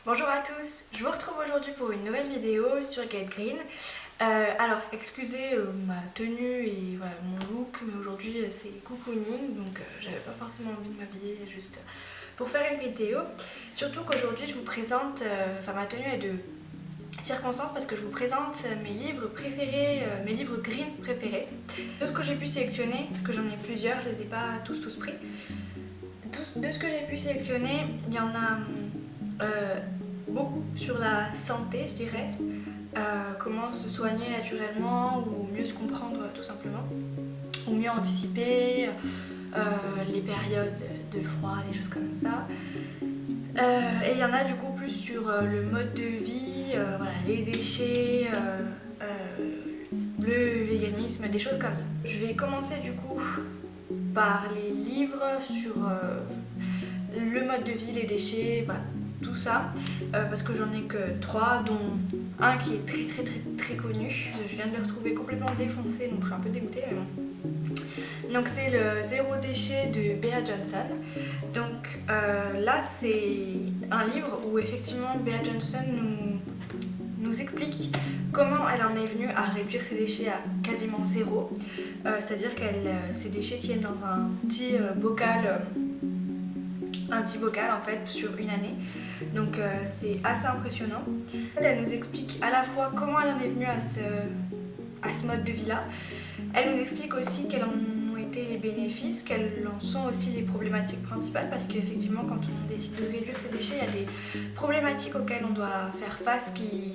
Bonjour à tous, je vous retrouve aujourd'hui pour une nouvelle vidéo sur Get Green. Alors excusez ma tenue et voilà, mon look, mais aujourd'hui c'est cocooning, donc j'avais pas forcément envie de m'habiller juste pour faire une vidéo. Surtout qu'aujourd'hui je vous présente, ma tenue est de circonstance parce que je vous présente mes livres préférés, mes livres green préférés. De ce que j'ai pu sélectionner, parce que j'en ai plusieurs, je les ai pas tous pris. De ce que j'ai pu sélectionner, il y en a beaucoup sur la santé, je dirais. Comment se soigner naturellement ou mieux se comprendre tout simplement, ou mieux anticiper les périodes de froid, des choses comme ça. Et il y en a du coup plus sur le mode de vie, voilà, les déchets, le véganisme, des choses comme ça. Je vais commencer du coup par les livres sur le mode de vie, les déchets, voilà, tout ça, parce que j'en ai que 3, dont un qui est très connu. Je viens de le retrouver complètement défoncé, donc je suis un peu dégoûtée, mais bon. Donc c'est le Zéro déchet de Bea Johnson. Donc là c'est un livre où effectivement Bea Johnson nous explique comment elle en est venue à réduire ses déchets à quasiment zéro. C'est-à-dire que ses déchets tiennent dans un petit bocal en fait sur une année. Donc c'est assez impressionnant. Elle nous explique à la fois comment elle en est venue à ce mode de vie là. Elle nous explique aussi quels en ont été les bénéfices, quelles en sont aussi les problématiques principales, parce qu'effectivement quand on décide de réduire ses déchets, il y a des problématiques auxquelles on doit faire face qui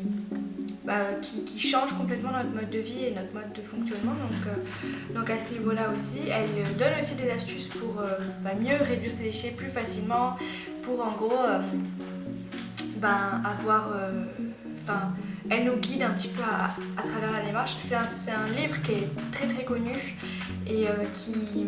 changent complètement notre mode de vie et notre mode de fonctionnement. Donc à ce niveau-là aussi, elle donne aussi des astuces pour mieux réduire ses déchets plus facilement, pour en gros elle nous guide un petit peu à travers la démarche. C'est un livre qui est très connu et qui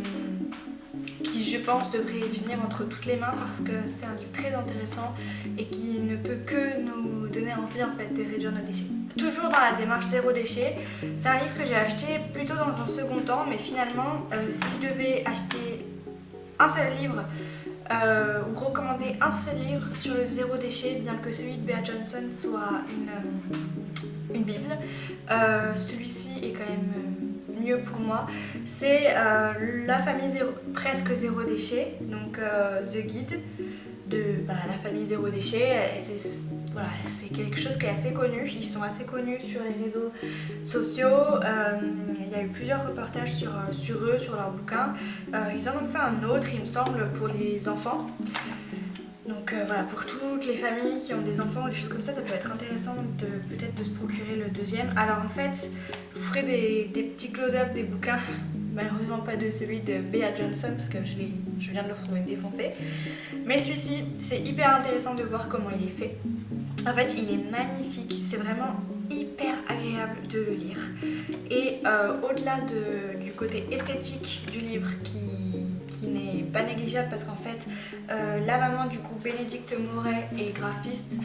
je pense devrait finir entre toutes les mains parce que c'est un livre très intéressant et qui ne peut que nous donner envie en fait de réduire nos déchets. Toujours dans la démarche zéro déchet, c'est un livre que j'ai acheté plutôt dans un second temps, mais finalement si je devais acheter un seul livre ou recommander un seul livre sur le zéro déchet, bien que celui de Bea Johnson soit une bible, celui-ci est quand même mieux pour moi. C'est la famille presque zéro déchet, donc The Guide de la famille zéro déchet. C'est quelque chose qui est assez connu, ils sont assez connus sur les réseaux sociaux, il y a eu plusieurs reportages sur eux, sur leurs bouquins. Ils en ont fait un autre il me semble pour les enfants. Donc voilà, pour toutes les familles qui ont des enfants ou des choses comme ça peut être intéressant peut-être de se procurer le deuxième. Alors en fait, je vous ferai des petits close-up des bouquins, malheureusement pas de celui de Bea Johnson parce que je viens de le retrouver défoncé. Mais celui-ci, c'est hyper intéressant de voir comment il est fait. En fait, il est magnifique, c'est vraiment hyper agréable de le lire. Et au-delà du côté esthétique du livre qui n'est pas négligeable parce qu'en fait la maman du coup Bénédicte Moret est graphiste,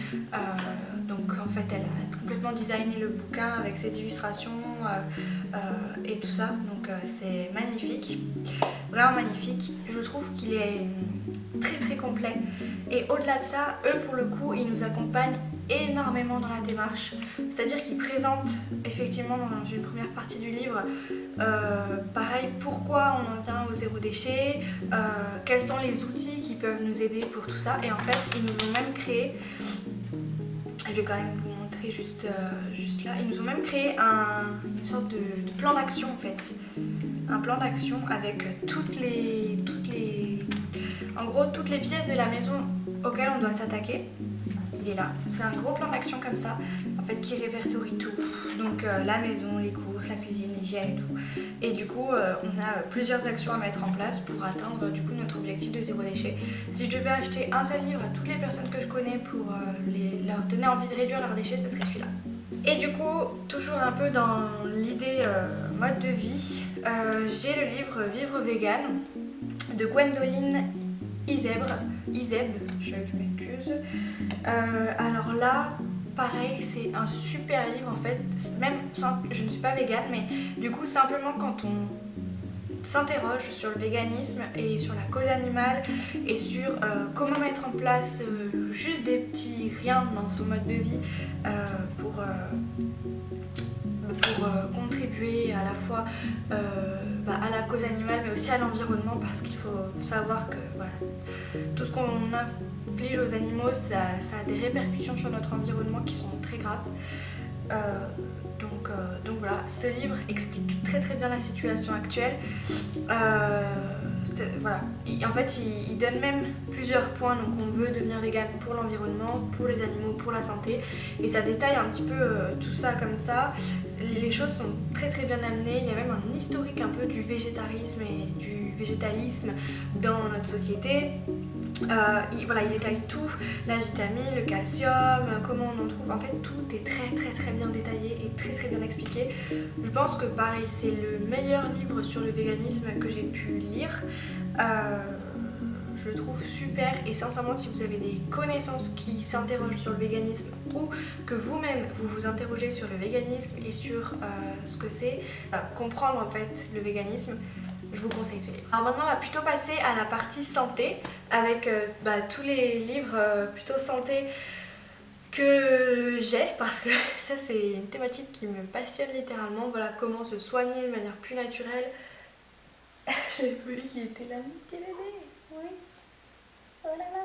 donc en fait elle a complètement designé le bouquin avec ses illustrations et tout ça, donc c'est magnifique, vraiment magnifique. Je trouve qu'il est très complet et au-delà de ça, eux pour le coup ils nous accompagnent énormément dans la démarche, c'est-à-dire qu'ils présentent effectivement dans une première partie du livre pareil pourquoi on en vient au zéro déchet, quels sont les outils qui peuvent nous aider pour tout ça, et en fait ils nous ont même créé, je vais quand même vous montrer juste là, ils nous ont même créé une sorte de plan d'action en fait, un plan d'action avec toutes les pièces de la maison auxquelles on doit s'attaquer. Il est là, c'est un gros plan d'action comme ça en fait qui répertorie tout, donc la maison, les courses, la cuisine, l'hygiène et tout, et du coup on a plusieurs actions à mettre en place pour atteindre du coup notre objectif de zéro déchet. Si je devais acheter un seul livre à toutes les personnes que je connais pour leur donner envie de réduire leurs déchets, ce serait celui-là. Et du coup, toujours un peu dans l'idée mode de vie, j'ai le livre Vivre vegan de Gwendoline Izeb, je m'excuse. Alors là, pareil, c'est un super livre en fait, même je ne suis pas végane, mais du coup simplement quand on s'interroge sur le véganisme et sur la cause animale et sur comment mettre en place juste des petits riens dans son mode de vie pour contribuer à la fois à la cause animale mais aussi à l'environnement, parce qu'il faut savoir que voilà, tout ce qu'on inflige aux animaux ça a des répercussions sur notre environnement qui sont très graves. Donc voilà, ce livre explique très bien la situation actuelle. Voilà. En fait, il donne même plusieurs points. Donc on veut devenir vegan pour l'environnement, pour les animaux, pour la santé. Et ça détaille un petit peu tout ça comme ça. Les choses sont très bien amenées. Il y a même un historique un peu du végétarisme et du végétalisme dans notre société. Il détaille tout, la vitamine, le calcium, comment on en trouve. En fait, tout est très bien détaillé et très bien expliqué. Je pense que pareil, c'est le meilleur livre sur le véganisme que j'ai pu lire. Je le trouve super, et sincèrement, si vous avez des connaissances qui s'interrogent sur le véganisme ou que vous-même vous interrogez sur le véganisme et sur ce que c'est, comprendre en fait le véganisme, je vous conseille ce livre. Alors maintenant on va plutôt passer à la partie santé avec tous les livres plutôt santé que j'ai, parce que ça c'est une thématique qui me passionne littéralement. Voilà, comment se soigner de manière plus naturelle. J'avais pas vu qu'il était là, mon petit bébé. Oui. Oh là là.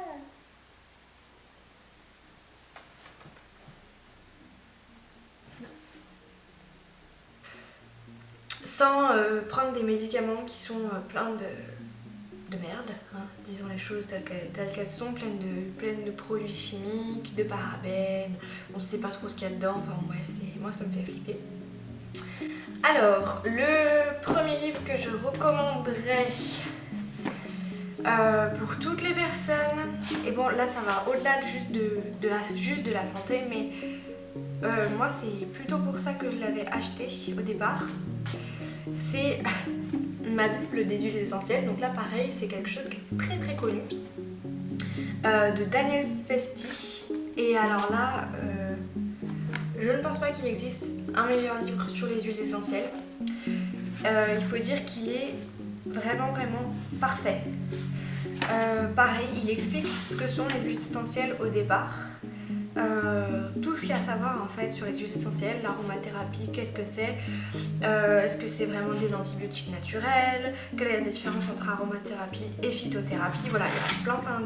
Sans prendre des médicaments qui sont pleins de merde, hein, disons les choses telles qu'elles sont, pleines de produits chimiques, de parabènes, on ne sait pas trop ce qu'il y a dedans, enfin ouais, moi ça me fait flipper. Alors, le premier livre que je recommanderais pour toutes les personnes, et bon là ça va au-delà juste de la santé, mais moi c'est plutôt pour ça que je l'avais acheté au départ. C'est ma Bible des huiles essentielles. Donc là pareil, c'est quelque chose qui est très connu, de Daniel Festi. Et alors là, je ne pense pas qu'il existe un meilleur livre sur les huiles essentielles. Il faut dire qu'il est vraiment parfait. Pareil, il explique ce que sont les huiles essentielles au départ. Tout ce qu'il y a à savoir en fait sur les huiles essentielles, l'aromathérapie, qu'est-ce que c'est, est-ce que c'est vraiment des antibiotiques naturels, quelle est la différence entre aromathérapie et phytothérapie. Voilà, il y a plein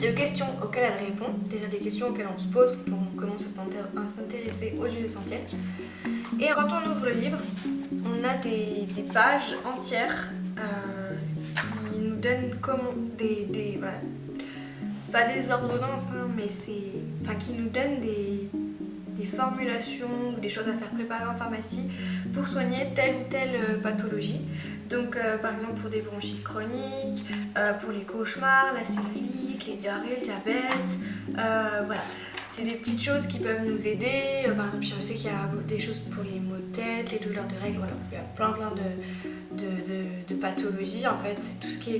de questions auxquelles elle répond, déjà des questions auxquelles on se pose quand on commence à s'intéresser aux huiles essentielles. Et quand on ouvre le livre, on a des pages entières qui nous donnent comment voilà. C'est pas des ordonnances, hein, mais qui nous donnent des formulations ou des choses à faire préparer en pharmacie pour soigner telle ou telle pathologie. Donc par exemple pour des bronchites chroniques, pour les cauchemars, la cellulite, les diarrhées, le diabète, voilà. C'est des petites choses qui peuvent nous aider. Par exemple, je sais qu'il y a des choses pour les maux de tête, les douleurs de règles, voilà. Il y a plein de pathologies en fait.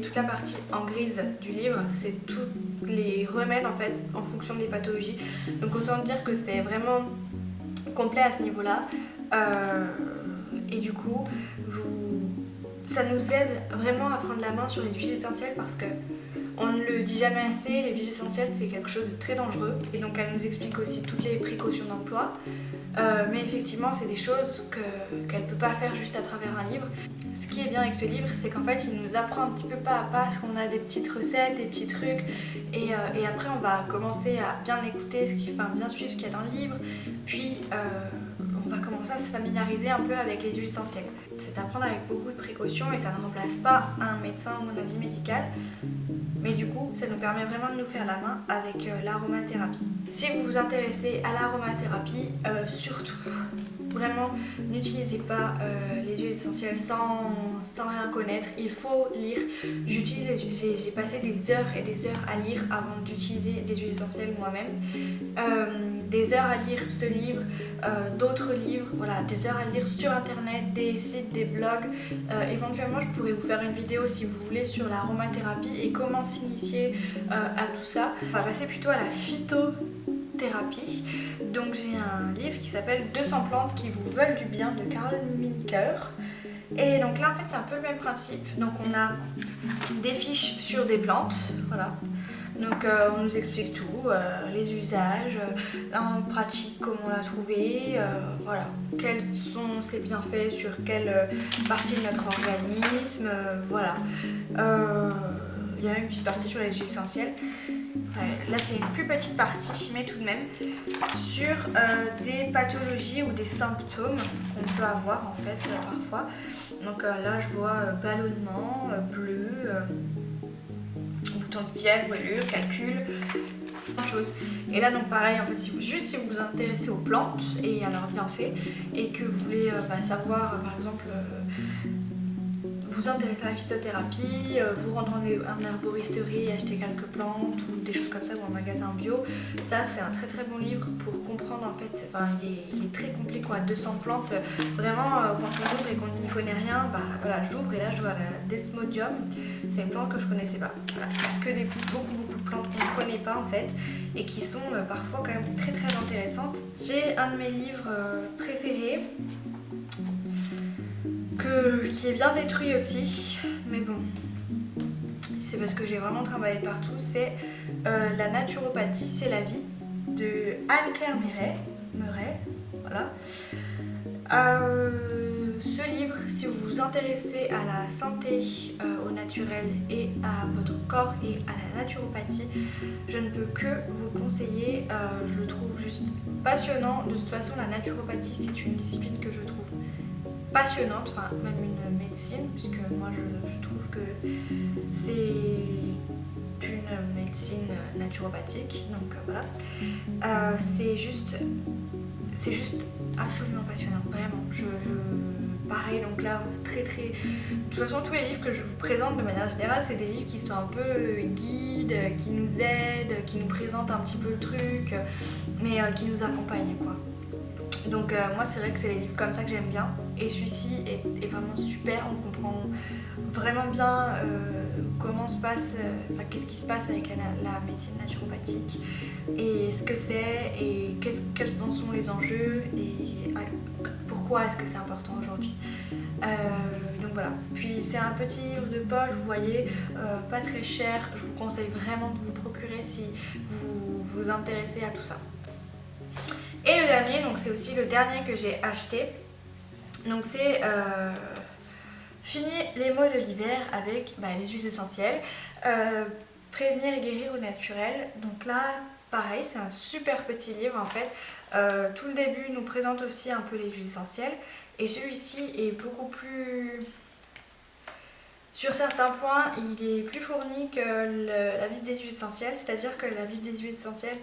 Toute la partie en grise du livre, c'est tous les remèdes en fait en fonction des pathologies. Donc autant dire que c'est vraiment complet à ce niveau-là. Et du coup, ça nous aide vraiment à prendre la main sur les huiles essentielles, parce que on ne le dit jamais assez, les huiles essentielles c'est quelque chose de très dangereux, et donc elle nous explique aussi toutes les précautions d'emploi. Mais effectivement c'est des choses qu'elle ne peut pas faire juste à travers un livre. Ce qui est bien avec ce livre, c'est qu'en fait il nous apprend un petit peu pas à pas, parce qu'on a des petites recettes, des petits trucs, et après on va commencer à bien écouter, bien suivre ce qu'il y a dans le livre, puis on va commencer à se familiariser un peu avec les huiles essentielles. C'est à prendre avec beaucoup de précautions, et ça ne remplace pas un médecin ou un avis médical. Mais du coup, ça nous permet vraiment de nous faire la main avec l'aromathérapie. Si vous vous intéressez à l'aromathérapie, surtout, vraiment, n'utilisez pas les huiles essentielles sans rien connaître. Il faut lire. J'ai passé des heures et des heures à lire avant d'utiliser les huiles essentielles moi-même. Des heures à lire ce livre, d'autres livres, voilà, des heures à lire sur internet, des sites, des blogs. Éventuellement, je pourrais vous faire une vidéo si vous voulez sur l'aromathérapie et comment s'initier à tout ça. On va passer plutôt à la phytothérapie. Donc j'ai un livre qui s'appelle 200 plantes qui vous veulent du bien de Carl Minker. Et donc là en fait c'est un peu le même principe. Donc on a des fiches sur des plantes, voilà. Donc on nous explique tout, les usages, en pratique comment la trouver, voilà. Quels sont ses bienfaits sur quelle partie de notre organisme, voilà. Il y a même une petite partie sur les huiles essentielles. Là c'est une plus petite partie, mais tout de même, sur des pathologies ou des symptômes qu'on peut avoir en fait parfois. Donc là je vois ballonnement, bleu, bouton de fièvre, brûlure, calcul, plein de choses. Et là donc pareil, en fait, si vous vous intéressez aux plantes et à leurs bienfaits et que vous voulez savoir par exemple vous intéresser à la phytothérapie, vous rendre en herboristerie et acheter quelques plantes ou des choses comme ça ou en magasin bio, ça c'est un très très bon livre pour comprendre en fait, il est très complet quoi, 200 plantes, vraiment quand on ouvre et qu'on n'y connaît rien, voilà, j'ouvre et là je vois la Desmodium, c'est une plante que je connaissais pas, voilà, que beaucoup de plantes qu'on ne connaît pas en fait et qui sont parfois quand même très très intéressantes. J'ai un de mes livres préférés, qui est bien détruit aussi, mais bon, c'est parce que j'ai vraiment travaillé partout. C'est La naturopathie, c'est la vie de Anne-Claire Meuret, voilà. Ce livre, si vous vous intéressez à la santé, au naturel et à votre corps et à la naturopathie, je ne peux que vous le conseiller. Je le trouve juste passionnant. De toute façon, la naturopathie, c'est une discipline que je trouve passionnante, enfin même une médecine, puisque moi je trouve que c'est une médecine naturopathique, donc voilà. C'est juste absolument passionnant, vraiment. Pareil, donc là, très. De toute façon, tous les livres que je vous présente de manière générale, c'est des livres qui sont un peu guides, qui nous aident, qui nous présentent un petit peu le truc, mais qui nous accompagnent, quoi. Donc moi c'est vrai que c'est les livres comme ça que j'aime bien et celui-ci est vraiment super, on comprend vraiment bien comment se passe, qu'est-ce qui se passe avec la médecine naturopathique et ce que c'est et quels en sont les enjeux et pourquoi est-ce que c'est important aujourd'hui. Donc voilà, puis c'est un petit livre de poche, vous voyez, pas très cher, je vous conseille vraiment de vous le procurer si vous vous intéressez à tout ça. Et le dernier, donc c'est aussi le dernier que j'ai acheté, donc c'est Fini les maux de l'hiver avec les huiles essentielles, prévenir et guérir au naturel. Donc là, pareil, c'est un super petit livre en fait. Tout le début nous présente aussi un peu les huiles essentielles et celui-ci est beaucoup plus... Sur certains points, il est plus fourni que la Bible des huiles essentielles, c'est-à-dire que la Bible des huiles essentielles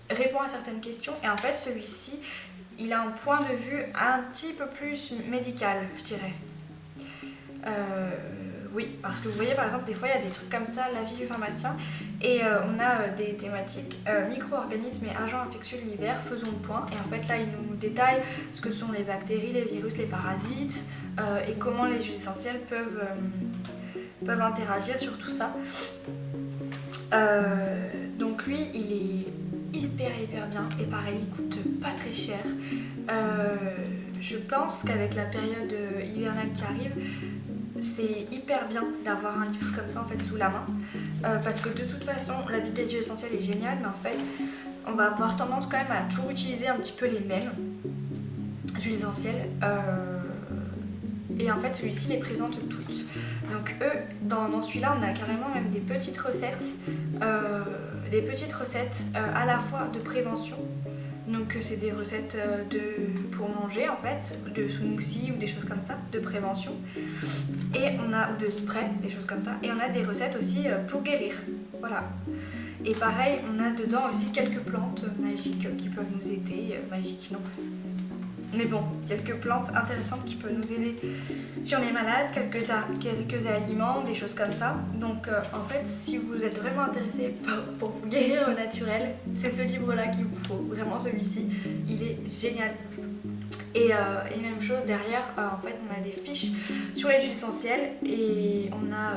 répond à certaines questions et en fait celui-ci il a un point de vue un petit peu plus médical, je dirais. Oui, parce que vous voyez par exemple des fois il y a des trucs comme ça, la vie du pharmacien, et on a des thématiques micro-organismes et agents infectieux de l'hiver, faisons le point, et en fait là il nous détaille ce que sont les bactéries, les virus, les parasites, et comment les huiles essentielles peuvent interagir sur tout ça. Donc lui il est hyper bien et pareil il coûte pas très cher. Je pense qu'avec la période hivernale qui arrive, c'est hyper bien d'avoir un livre comme ça en fait sous la main, parce que de toute façon la Bible des huiles essentielles est géniale, mais en fait on va avoir tendance quand même à toujours utiliser un petit peu les mêmes huiles essentielles, et en fait celui-ci les présente toutes. Donc dans celui-là on a carrément même des petites recettes, à la fois de prévention. Donc c'est des recettes pour manger en fait, de smoothie ou des choses comme ça, de prévention. Et ou de spray, des choses comme ça. Et on a des recettes aussi pour guérir. Voilà. Et pareil, on a dedans aussi quelques plantes magiques qui peuvent nous aider. Magiques, non. Mais bon, quelques plantes intéressantes qui peuvent nous aider si on est malade, quelques aliments, des choses comme ça. Donc en fait, si vous êtes vraiment intéressé pour vous guérir au naturel, c'est ce livre-là qu'il vous faut. Vraiment celui-ci, il est génial. Et même chose derrière, en fait on a des fiches sur les huiles essentielles et on a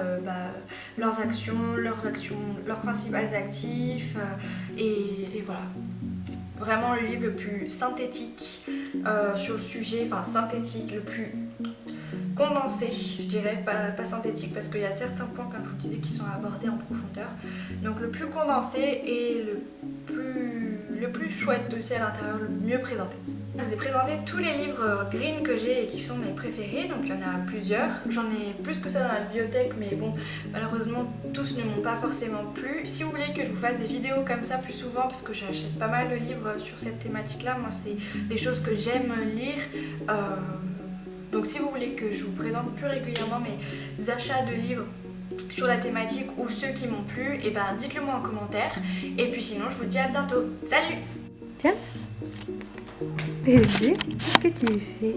leurs actions, leurs principales actifs, et voilà. Vraiment le livre le plus synthétique sur le sujet, synthétique, le plus condensé, je dirais, pas synthétique, parce qu'il y a certains points, comme je vous disais, qui sont abordés en profondeur. Donc le plus condensé et le plus chouette aussi à l'intérieur, le mieux présenté. Je vous ai présenté tous les livres green que j'ai et qui sont mes préférés, donc il y en a plusieurs. J'en ai plus que ça dans la bibliothèque, mais bon, malheureusement tous ne m'ont pas forcément plu. Si vous voulez que je vous fasse des vidéos comme ça plus souvent, parce que j'achète pas mal de livres sur cette thématique-là, moi c'est des choses que j'aime lire. Donc si vous voulez que je vous présente plus régulièrement mes achats de livres sur la thématique ou ceux qui m'ont plu, et ben dites-le moi en commentaire. Et puis sinon je vous dis à bientôt. Salut! Tiens, bébé, qu'est-ce que tu fais?